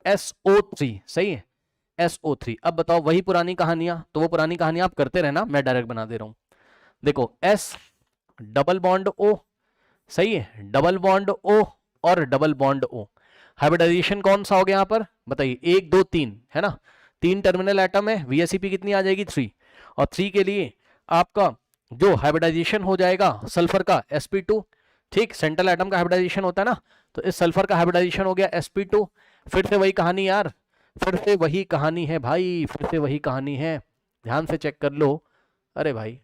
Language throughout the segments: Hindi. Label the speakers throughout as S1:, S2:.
S1: SO3, सही है, SO3। अब बताओ वही पुरानी कहानियां, तो वो पुरानी कहानियां आप करते रहना, मैं डायरेक्ट बना दे रहा हूं। देखो S डबल बॉन्ड O, सही है, डबल बॉन्ड O और डबल बॉन्ड O। हाइब्रिडाइजेशन कौन सा हो गया यहां पर बताइए, 1 2 3 है ना, 3 टर्मिनल एटम है, VSEP कितनी आ जाएगी 3, और 3 के लिए आपका जो हाइब्रिडाइजेशन हो जाएगा सल्फर का sp2, ठीक, सेंट्रल एटम का हाइब्रिडाइजेशन होता है ना, तो इस सल्फर का हाइब्रिडाइजेशन हो गया sp2। फिर से वही कहानी यार, फिर से वही कहानी है भाई, फिर से वही कहानी है, ध्यान से चेक कर लो, अरे भाई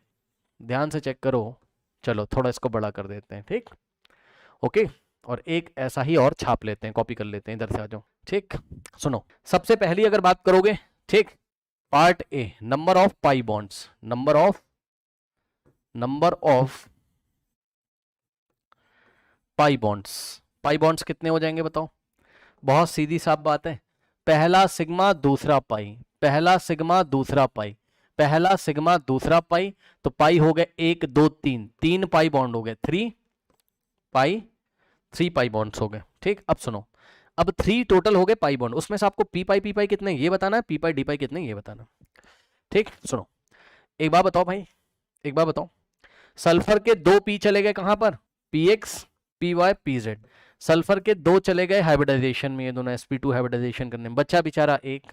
S1: ध्यान से चेक करो। चलो थोड़ा इसको बड़ा कर देते हैं, ठीक, ओके, और एक ऐसा ही और छाप लेते हैं, कॉपी कर लेते हैं, इधर से आ जाओ, ठीक। सुनो, सबसे पहली अगर बात करोगे, ठीक, part A, number of pi bonds, number of pi bonds, pi bonds कितने हो जाएंगे बताओ, बहुत सीधी साफ बात है, पहला सिग्मा दूसरा पाई, पहला सिग्मा दूसरा पाई, पहला सिग्मा दूसरा पाई, तो पाई हो गए 1 2 3, 3 पाई बॉन्ड हो गए, 3 पाई बॉन्ड्स हो गए, ठीक। अब सुनो, अब 3 टोटल हो गए पाई बॉन्ड, उसमें से आपको पी पाई कितने ये बताना है, पी पाई डी पाई कितने ये बताना, ठीक। सुनो एक बात बताओ भाई, एक बात बताओ, सल्फर के 2 पी चले गए कहां पर, PX PY PZ, सल्फर के 2 चले गए हाइब्रिडाइजेशन में, ये दोनों sp2 हाइब्रिडाइजेशन करने में, बचा बेचारा 1,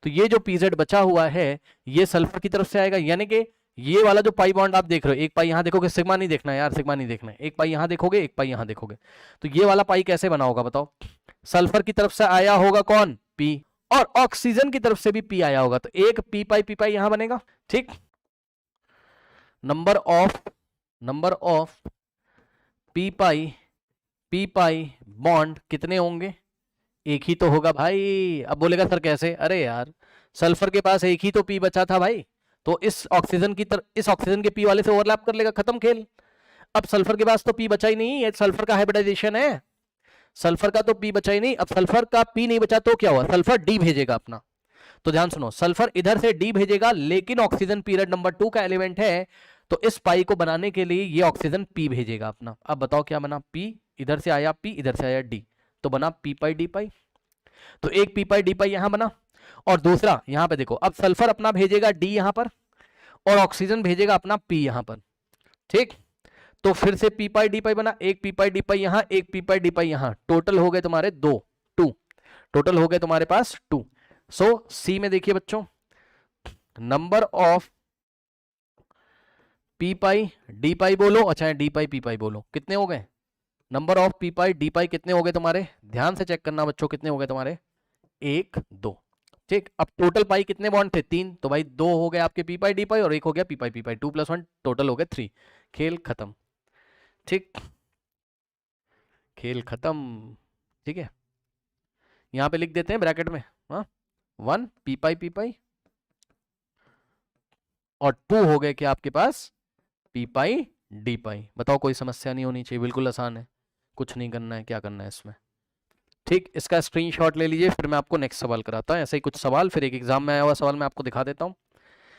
S1: तो ये जो PZ बचा हुआ है ये सल्फर की तरफ से आएगा, यानी कि ये वाला जो पाई बॉन्ड आप देख रहे हो, एक पाई यहां देखोगे, सिग्मा नहीं देखना यार, सिग्मा नहीं देखना है, एक पाई यहां देखोगे, एक पाई यहां देखोगे, तो ये वाला पाई कैसे बना होगा बताओ, सल्फर की तरफ से आया होगा कौन, P, और ऑक्सीजन की तरफ से भी P आया होगा, तो एक पी पाई यहां बनेगा, ठीक। Number of p pi bond कितने होंगे, एक ही तो होगा भाई। अब बोलेगा सर कैसे, अरे यार सल्फर के पास एक ही तो पी बचा था भाई, तो इस ऑक्सीजन के पी वाले से ओवरलैप कर लेगा, खत्म खेल। अब सल्फर के पास तो पी बचा ही नहीं है, सल्फर का हाइब्रिडाइजेशन है, सल्फर का तो पी बचा ही नहीं, अब सल्फर का पी नहीं बचा तो क्या हुआ, सल्फर डी भेजेगा अपना, तो ध्यान सुनो, सल्फर इधर से डी भेजेगा, लेकिन ऑक्सीजन पीरियड नंबर 2 का एलिमेंट है, तो इस पाई को बनाने के लिए ये ऑक्सीजन पी भेजेगा अपना। अब बताओ क्या बना, पी इधर से आया, पी इधर से आया, डी, तो बना पी पाई डी पाई, तो एक पी पाई डी पाई यहां बना, और दूसरा यहां पे देखो, अब सल्फर अपना भेजेगा डी यहां पर, और ऑक्सीजन भेजेगा अपना पी यहां पर, ठीक, तो फिर से पी पाई डी पाई बना, एक पी पाई डी पाई यहां, एक पी पाई डी पाई यहां, टोटल हो गए तुम्हारे 2 टोटल हो गए तुम्हारे पास 2। सो सी में देखिए बच्चों, number of p pi d pi बोलो, अच्छा डी पाई पी पाई बोलो, कितने हो गए, number of p pi d pi कितने हो गए तुम्हारे, ध्यान से चेक करना बच्चों, कितने हो गए तुम्हारे, 1 2, ठीक। अब टोटल पाई कितने बॉन्ड थे, 3, तो भाई 2 हो गए आपके पी पाई डी पाई, और 1 हो गया पी पाई, 2 + 1 टोटल हो गए 3, खेल खत्म, ठीक, खेल खत्म, ठीक है। यहां पे लिख देते हैं ब्रैकेट में, हाँ 1 पी पाई, और 2 हो गए क्या आपके पास पी पाई डी पाई। बताओ कोई समस्या नहीं होनी चाहिए, बिल्कुल आसान है, कुछ नहीं करना है, क्या करना है इसमें, ठीक। इसका स्क्रीनशॉट ले लीजिए, फिर मैं आपको नेक्स्ट सवाल कराता हूं, ऐसे ही कुछ सवाल, फिर एक एग्जाम में आया हुआ सवाल मैं आपको दिखा देता हूं।